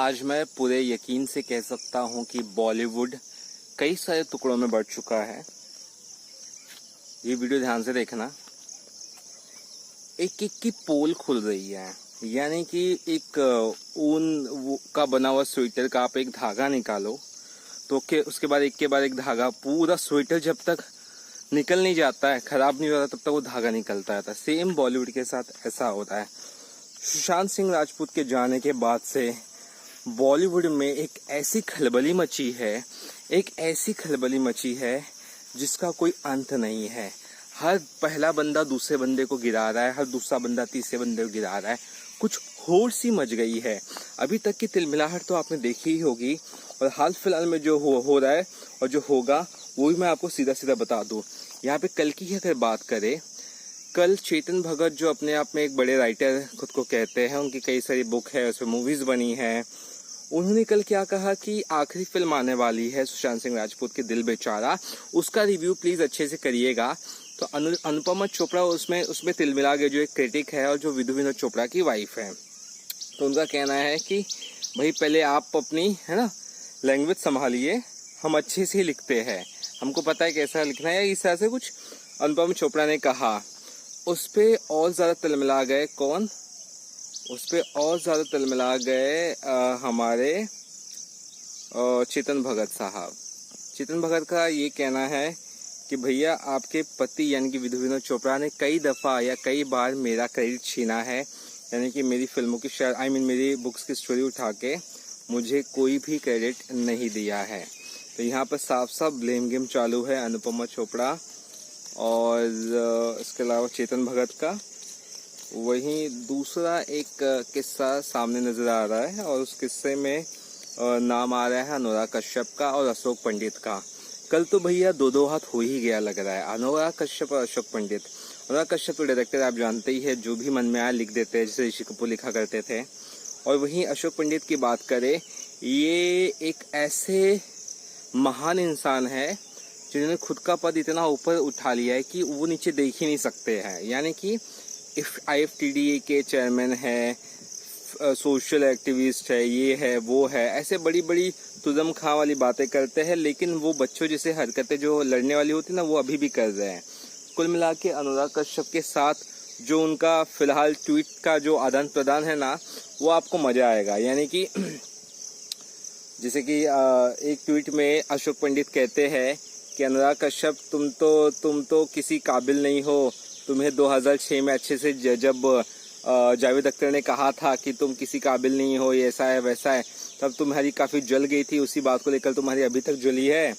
आज मैं पूरे यकीन से कह सकता हूं कि बॉलीवुड कई सारे टुकड़ों में बढ़ चुका है। ये वीडियो ध्यान से देखना। एक एक की पोल खुल रही है, यानी कि एक ऊन का बना हुआ स्वेटर का आप एक धागा निकालो तो उसके बाद एक धागा, पूरा स्वेटर जब तक निकल नहीं जाता है, खराब नहीं होता, तब तक वो धागा निकलता रहता है। सेम बॉलीवुड के साथ ऐसा होता है। सुशांत सिंह राजपूत के जाने के बाद से बॉलीवुड में एक ऐसी खलबली मची है जिसका कोई अंत नहीं है। हर पहला बंदा दूसरे बंदे को गिरा रहा है, हर दूसरा बंदा तीसरे बंदे को गिरा रहा है। कुछ होड़ सी मच गई है। अभी तक की तिलमिलाहट तो आपने देखी ही होगी, और हाल फिलहाल में जो हो रहा है और जो होगा वो भी मैं आपको सीधा सीधा बता दूं। यहाँ पे कल की अगर बात करें, कल चेतन भगत जो अपने आप में एक बड़े राइटर खुद को कहते हैं, उनकी कई सारी बुक है, उसमें मूवीज बनी है, उन्होंने कल क्या कहा कि आखिरी फिल्म आने वाली है सुशांत सिंह राजपूत की दिल बेचारा, उसका रिव्यू प्लीज अच्छे से करिएगा। तो अनुपमा चोपड़ा उसमें तिलमिला गए, जो एक क्रिटिक है और जो विधु चोपड़ा की वाइफ है। तो उनका कहना है कि भाई पहले आप अपनी है ना लैंग्वेज संभालिए, हम अच्छे से ही लिखते हैं, हमको पता है कैसा लिखना है, इस तरह से कुछ अनुपमा चोपड़ा ने कहा। उस पे और ज्यादा तिलमिला गए कौन? उस पे और ज्यादा तिलमिला गए हमारे चेतन भगत साहब। चेतन भगत का ये कहना है कि भैया आपके पति यानी कि विधु चोपड़ा ने कई दफा या कई बार मेरा क्रेडिट छीना है, यानी कि मेरी फिल्मों की मेरी बुक्स की स्टोरी उठा के मुझे कोई भी क्रेडिट नहीं दिया है। तो यहाँ पर साफ साफ ब्लेम गेम चालू है अनुपमा चोपड़ा और इसके अलावा चेतन भगत का। वहीं दूसरा एक किस्सा सामने नजर आ रहा है, और उस किस्से में नाम आ रहा है अनुराग कश्यप का और अशोक पंडित का। कल तो भैया दो हाथ हो ही गया लग रहा है, अनुराग कश्यप और अशोक पंडित। अनुराग कश्यप तो डायरेक्टर आप जानते ही है, जो भी मन में आया लिख देते हैं, जैसे ऋषि कपूर लिखा करते थे। और वहीं अशोक पंडित की बात करें, ये एक ऐसे महान इंसान है जिन्होंने खुद का पद इतना ऊपर उठा लिया है कि वो नीचे देख ही नहीं सकते हैं। यानी कि IFTDA के चेयरमैन है, सोशल एक्टिविस्ट है, ये है वो है, ऐसे बड़ी बड़ी तुदम खां वाली बातें करते हैं, लेकिन वो बच्चों जैसे हरकतें जो लड़ने वाली होती है ना, वो अभी भी कर रहे हैं। कुल मिला के अनुराग कश्यप के साथ जो उनका फिलहाल ट्वीट का जो आदान प्रदान है ना, वो आपको मजा आएगा। यानी कि जैसे कि एक ट्वीट में अशोक पंडित कहते हैं कि अनुराग कश्यप तुम तो किसी काबिल नहीं हो। तुम्हें 2006 में अच्छे से जब जावेद अख्तर ने कहा था कि तुम किसी काबिल नहीं हो, ये ऐसा है वैसा है, तब तुम्हारी काफी जल गई थी, उसी बात को लेकर तुम्हारी अभी तक जली है।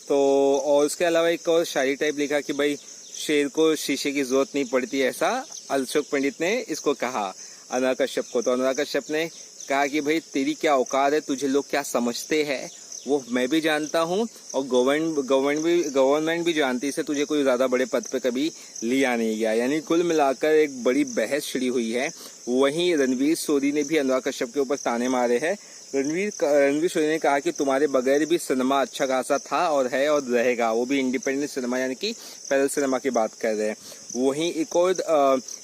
तो और उसके अलावा एक और शायरी टाइप लिखा कि भाई शेर को शीशे की जरूरत नहीं पड़ती, ऐसा अशोक पंडित ने इसको कहा अनुराग कश्यप को। तो अनुराग कश्यप ने कहा कि भाई तेरी क्या औकात है, तुझे लोग क्या समझते हैं वो मैं भी जानता हूँ, और गवर्नमेंट भी जानती है, तुझे कोई ज्यादा बड़े पद पे कभी लिया नहीं गया। यानी कुल मिलाकर एक बड़ी बहस छिड़ी हुई है। वहीं रणवीर सोरी ने भी अनुराग कश्यप के ऊपर ताने मारे हैं। रणवीर सोरी ने कहा कि तुम्हारे बगैर भी सिनेमा अच्छा खासा था और है और रहेगा, वो भी इंडिपेंडेंट सिनेमा यानी कि पैदल सिनेमा की बात कर रहे हैं। वहीं एक और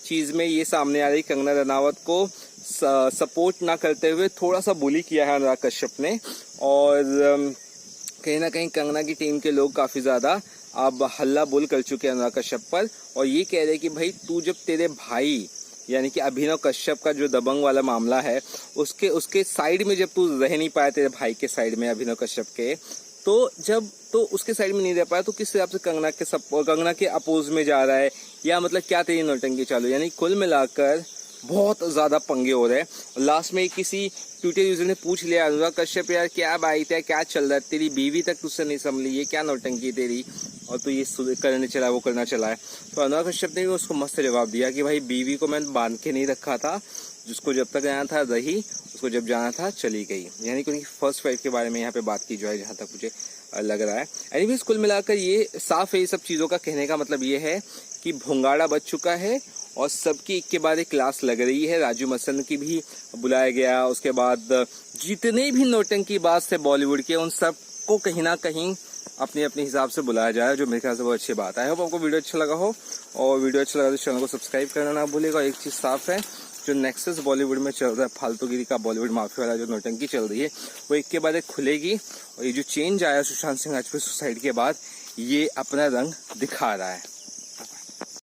चीज में ये सामने आ रही, कंगना रनावत को सपोर्ट ना करते हुए थोड़ा सा बुली किया है अनुराग कश्यप ने, और कहीं ना कहीं कंगना की टीम के लोग काफी ज्यादा अब हल्ला बोल कर चुके हैं अनुराग कश्यप पर, और ये कह रहे कि भाई तू जब तेरे भाई यानी कि अभिनव कश्यप का जो दबंग वाला मामला है उसके साइड में जब तू रह नहीं पाया, तेरे भाई के साइड में अभिनव कश्यप के, तो उसके साइड में नहीं रह पाया, तो किस हिसाब से कंगना के अपोज में जा रहा है, या मतलब क्या तेरी नौटंकी चालू। यानी कुल मिलाकर बहुत ज्यादा पंगे हो रहे हैं। लास्ट में किसी ट्विटर यूजर ने पूछ लिया, अनुराग कश्यप यार क्या बात है, क्या चल रहा है, तेरी बीवी तक तुझसे नहीं संभली, ये क्या नौटंकी तेरी, और तू ये करने चला वो करना चला है। तो अनुराग कश्यप ने भी उसको मस्त जवाब दिया कि भाई बीवी को मैंने बांध के नहीं रखा था, जिसको जब तक आना था रही, उसको जब जाना था चली गई। यानी कि फर्स्ट वाइफ के बारे में यहाँ पे बात की जाए, जहाँ तक मुझे लग रहा है। एनीवेज कुल मिलाकर ये साफ है, ये सब चीजों का कहने का मतलब ये है कि भोंगाड़ा बच चुका है और सबकी एक के बाद एक क्लास लग रही है। राजू मसंद की भी बुलाया गया, उसके बाद जितने भी नौटंकीबाज थे बॉलीवुड के, उन सबको कहीं ना कहीं अपने अपने हिसाब से बुलाया जाए, जो मेरे ख्याल से बहुत अच्छी बात है। आई होप आपको वीडियो अच्छा लगा हो, और वीडियो अच्छा लगा तो चैनल को सब्सक्राइब करना ना भूलेगा। एक चीज साफ है, जो नेक्सस बॉलीवुड में चल रहा है, फालतूगिरी का बॉलीवुड माफिया वाला जो नौटंकी चल रही है, वो एक के बाद एक खुलेगी। और ये जो चेंज आया सुशांत सिंह राजपूत सुसाइड के बाद, ये अपना रंग दिखा रहा है।